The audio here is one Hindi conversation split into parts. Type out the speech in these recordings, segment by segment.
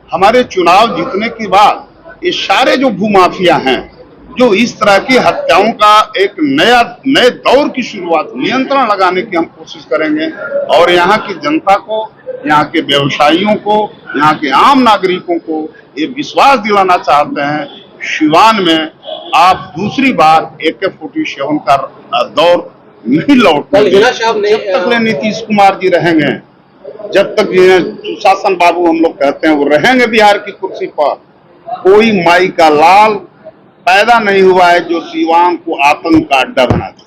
हमारे चुनाव जीतने के बाद ये सारे जो भूमाफिया हैं, जो इस तरह की हत्याओं का एक नए दौर की शुरुआत, नियंत्रण लगाने की हम कोशिश करेंगे और यहाँ की जनता को, यहाँ के व्यवसायियों को, यहाँ के आम नागरिकों को ये विश्वास दिलाना चाहते हैं, सिवान में आप दूसरी बार AK-47 का दौर नहीं लौटने, जब तक नीतीश कुमार जी रहेंगे, जब तक सुशासन बाबू हम लोग कहते हैं वो रहेंगे बिहार की कुर्सी पर, कोई माई का लाल पैदा नहीं हुआ है जो सिवान को आतंक का अड्डा बना दे।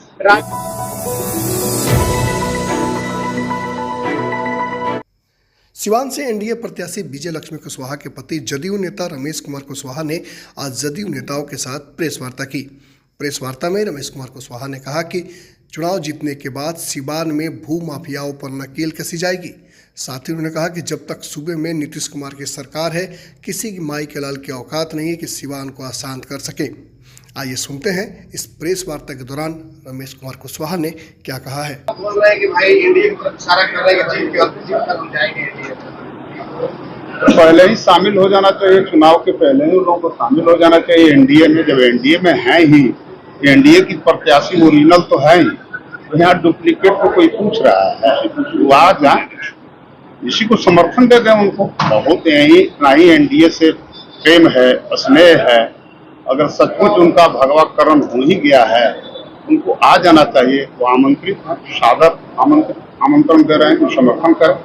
सिवान से एनडीए प्रत्याशी विजय लक्ष्मी कुशवाहा के पति जदयू नेता रमेश कुमार कुशवाहा ने आज जदयू नेताओं के साथ प्रेस वार्ता की। प्रेस वार्ता में रमेश कुमार कुशवाहा ने कहा कि चुनाव जीतने के बाद सिवान में भू माफियाओं पर नकेल कसी जाएगी। साथ ही उन्होंने कहा कि जब तक सूबे में नीतीश कुमार की सरकार है, किसी की माई के लाल की औकात नहीं है कि सिवान को अशांत कर सके। आइए सुनते हैं इस प्रेस वार्ता के दौरान रमेश कुमार कुशवाहा ने क्या कहा है। बोल रहे हैं कि भाई एनडीए की तरफ इशारा कर रहे हैं कि जीत कर हम जाएंगे एनडीए। पहले ही शामिल हो जाना चाहिए, चुनाव के पहले ही उन लोगों को शामिल हो जाना चाहिए एनडीए में। जब एनडीए में है ही, एनडीए की प्रत्याशी ओरिजिनल तो है ही, तो यहाँ डुप्लीकेट को कोई पूछ रहा है, आ जाए इसी को समर्थन दे दें उनको। बहुत यही ना ही एनडीए से प्रेम है, स्नेह है, अगर सचमुच उनका भगवाकरण हो ही गया है, उनको आ जाना चाहिए। वो आमंत्रित है, सादर आमंत्रण दे रहे हैं, समर्थन करें।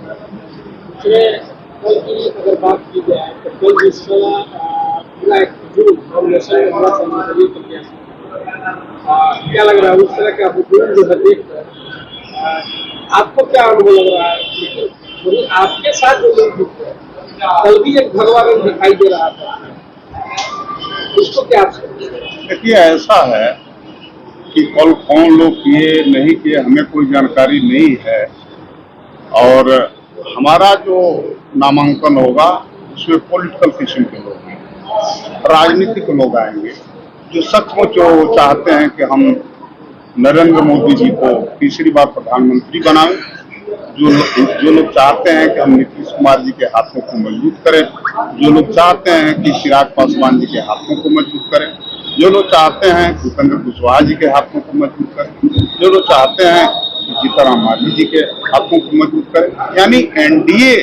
कल की अगर बात की जाए तो कल क्या लग रहा है उस तरह का हुजूम जो है देखकर आपको क्या अनुभव लग रहा है? आपके साथ जो लोग दिखते हैं, कल भी एक भगवान दिखाई दे रहा था, उसको क्या आप देखिए, ऐसा है कि कल कौन लोग किए नहीं किए हमें कोई जानकारी नहीं है, और हमारा जो नामांकन होगा उसमें पॉलिटिकल किस्म के लोग हैं, राजनीतिक लोग आएंगे जो सचमुच चाहते हैं कि हम नरेंद्र मोदी जी को तीसरी बार प्रधानमंत्री बनाएं, जो लोग चाहते हैं कि हम नीतीश कुमार जी के हाथों को मजबूत करें, जो लोग चाहते हैं कि चिराग पासवान जी के हाथों को मजबूत करें, जो लोग चाहते हैं कि उपेंद्र कुशवाहा जी के हाथों को मजबूत करें, जो लोग चाहते हैं कि जीतनराम मांझी जी के हाथों को मजबूत करें। यानी एनडीए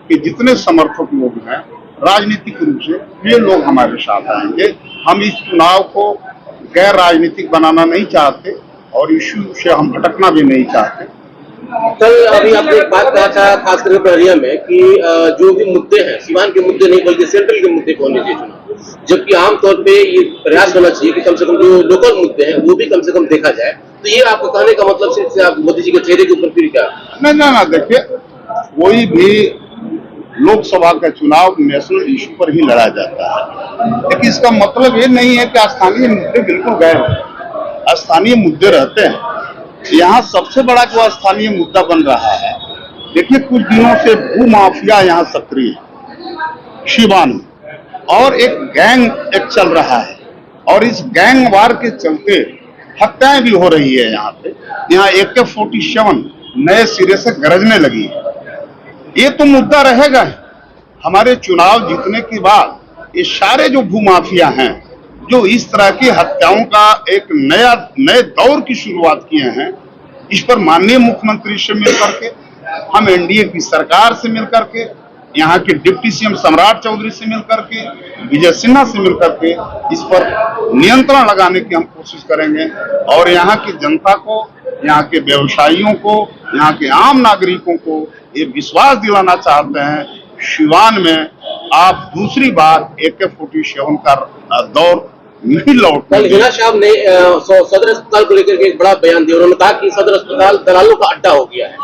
के जितने समर्थक लोग हैं राजनीतिक रूप से, ये लोग हमारे साथ आएंगे। हम इस चुनाव को गैर राजनीतिक बनाना नहीं चाहते और इश्यू से हम भटकना भी नहीं चाहते। कल अभी आपने एक बात कहा था खासकर बहरिया में कि जो भी मुद्दे हैं, सीमान के मुद्दे नहीं बल्कि सेंट्रल के मुद्दे को होने चाहिए चुनाव, जबकि आमतौर पे ये प्रयास होना चाहिए कि कम से कम जो लोकल मुद्दे हैं वो भी कम से कम देखा जाए। तो ये आपको कहने का मतलब सिर्फ आप मोदी जी के चेहरे के ऊपर फिर क्या? ना देखिए, कोई भी लोकसभा का चुनाव नेशनल इश्यू पर ही लड़ा जाता है, लेकिन इसका मतलब ये नहीं है कि स्थानीय मुद्दे बिल्कुल गए। स्थानीय मुद्दे रहते हैं। यहाँ सबसे बड़ा जो स्थानीय मुद्दा बन रहा है, देखिए कुछ दिनों से भू माफिया यहाँ सक्रिय है सिवान में, और एक गैंग एक चल रहा है, और इस गैंग वार के चलते हत्याएं भी हो रही है। यहाँ पे यहाँ AK-47 नए सिरे से गरजने लगी है। ये तो मुद्दा रहेगा। हमारे चुनाव जीतने के बाद ये सारे जो भूमाफिया हैं, जो इस तरह की हत्याओं का एक नए दौर की शुरुआत किए हैं, इस पर माननीय मुख्यमंत्री से मिल करके, हम एनडीए की सरकार से मिल करके, यहाँ के डिप्टी सीएम सम्राट चौधरी से मिल करके, विजय सिन्हा से मिल करके इस पर नियंत्रण लगाने की हम कोशिश करेंगे और यहाँ की जनता को, यहाँ के व्यवसायियों को, यहाँ के आम नागरिकों को ये विश्वास दिलाना चाहते हैं, सिवान में आप दूसरी बार AK-47 का दौर नहीं लौट। कल हिना साहब ने सदर अस्पताल को लेकर के एक बड़ा बयान दिया। उन्होंने कहा कि सदर अस्पताल दलालों का अड्डा हो गया है,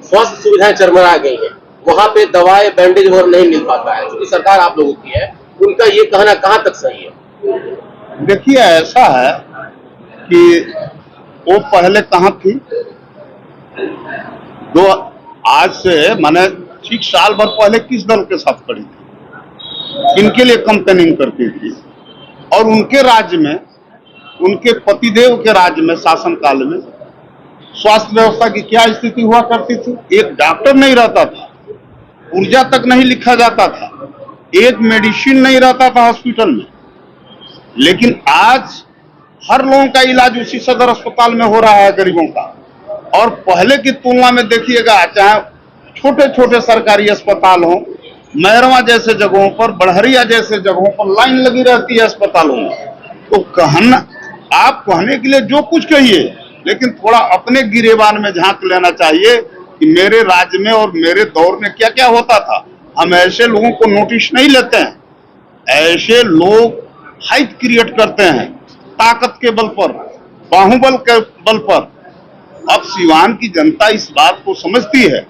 स्वास्थ्य सुविधाएं चरमरा गई है, वहां पे दवाएं बैंडेज वगैरह नहीं मिल पाता है, क्योंकि सरकार आप लोगों की है। उनका ये कहना कहां तक सही है? देखिए, ऐसा है कि वो पहले कहां थी, आज से माने ठीक साल भर पहले किस दल के साथ खड़ी थी, इनके लिए कंपेनिंग करती थी, और उनके राज्य में, उनके पतिदेव के राज्य में शासन काल में स्वास्थ्य व्यवस्था की क्या स्थिति हुआ करती थी? एक डॉक्टर नहीं रहता था, ऊर्जा तक नहीं लिखा जाता था, एक मेडिसिन नहीं रहता था हॉस्पिटल में, लेकिन आज हर लोगों का इलाज उसी सदर अस्पताल में हो रहा है गरीबों का। और पहले की तुलना में देखिएगा, चाहे छोटे छोटे सरकारी अस्पताल हो, मैरवा जैसे जगहों पर, बड़हरिया जैसे जगहों पर लाइन लगी रहती है अस्पतालों में। तो आप कहने के लिए जो कुछ कहिए, लेकिन थोड़ा अपने गिरेबान में झांक लेना चाहिए कि मेरे राज्य में और मेरे दौर में क्या क्या होता था। हम ऐसे लोगों को नोटिस नहीं लेते हैं। ऐसे लोग हाइप क्रिएट करते हैं ताकत के बल पर, बाहुबल के बल पर। अब सिवान की जनता इस बात को समझती है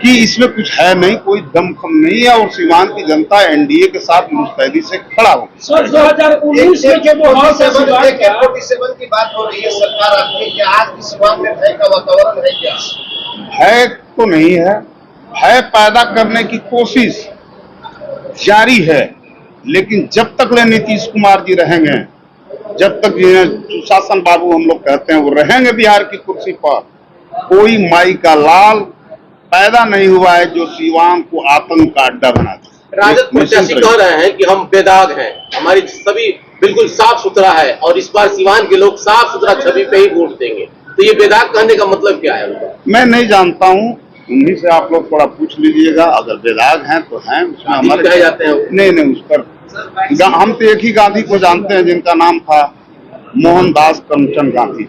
कि इसमें कुछ है नहीं, कोई दमखम नहीं है, और सिवान की जनता एनडीए के साथ मुस्तैदी से खड़ा होगी। सर 2019 में जो माहौल था सिवान का, 47 की बात हो रही है सरकार आपकी, कि आज भी सिवान में भय का वातावरण है क्या? भय तो नहीं है, भय पैदा करने की कोशिश जारी है, लेकिन जब तक नीतीश कुमार जी रहेंगे, जब तक सुशासन बाबू हम लोग कहते हैं वो रहेंगे बिहार की कुर्सी पर, कोई माई का लाल पैदा नहीं हुआ है जो सिवान को आतंक का अड्डा बना दे। राजद प्रत्याशी कह रहे हैं कि हम बेदाग हैं, हमारी सभी बिल्कुल साफ सुथरा है और इस बार सिवान के लोग साफ सुथरा छवि पे ही वोट देंगे। तो ये बेदाग कहने का मतलब क्या है उनका? मैं नहीं जानता हूँ, उन्हीं से आप लोग थोड़ा पूछ लीजिएगा। अगर बेदाग हैं तो हैं, उसमें हमारे कहे जाते हैं नहीं उस पर हम तो एक ही गांधी को जानते हैं जिनका नाम था मोहनदास करमचंद गांधी।